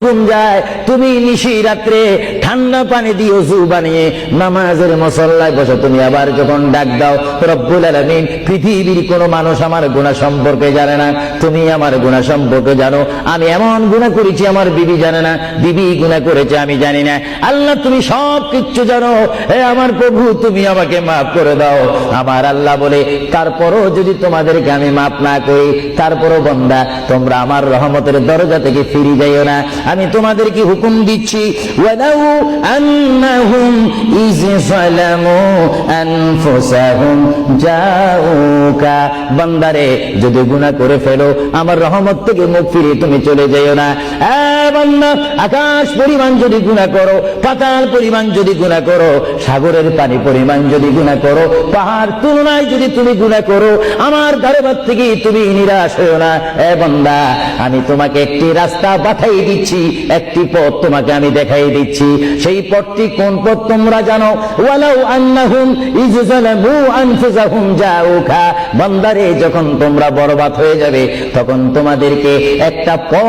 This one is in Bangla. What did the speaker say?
ঘুম যায়, তুমি নিশি রাত্রে ঠান্ডা পানি দিয়ে ওযু বানিয়ে নামাজের মুসল্লায় বসো, তুমি আবার যখন ডাক দাও রব্বুল আলামিন, পৃথিবীর কোনো মানুষ আমার গুনাহ সম্পর্কে জানে না, তুমি আমার গুনাহ সম্পর্কে জানো। আমি এমন গুনাহ করেছি আমার বিবি জানে না, বিবি গুনাহ করেছে আমি জানি না। আল্লাহ তুমি সব কিচ্ছু জানো, হে আমার প্রভু তুমি আমাকে মাফ করে দাও। আমার আল্লাহ বলে, তারপরও যদি তোমাদেরকে আমি মাফ না করি, তারপরও বান্দা তোমরা আমার রহমতের দরজা থেকে ফিরে যাইও না। আমি তোমাদেরকে হুকুম দিচ্ছি, ওয়ালাউ আন্নাহুম ইয যালামু আনফুসাহুম জাউকা, বান্দারে যদি গুনাহ করে ফেলো আমার রহমত থেকে মুখ ফিরিয়ে তুমি চলে যাইও না। বান্দা, আকাশ পরিমাণ যদি গুনাহ করো, পাতাল পরিমাণ যদি গুনাহ করো, সাগরের পানি পরিমাণ যদি গুনাহ করো, পাহাড় তুলনায় যদি তুমি গুনাহ করো, আমার দরবার থেকে তুমি নিরাশ হইও না। বান্দা, আমি তোমাকে একটি রাস্তা বাতাই দিচ্ছি, একটি পথ তোমাকে আমি দেখাই দিচ্ছি। সেই পথটি কোন পথ তোমরা জানো? ওয়ালাউ আন্নাহুম ইয যালামু আনফুসাহুম জাউকা, বান্দারে যখন তোমরা বরবাদ হয়ে যাবে তখন তোমাদেরকে একটা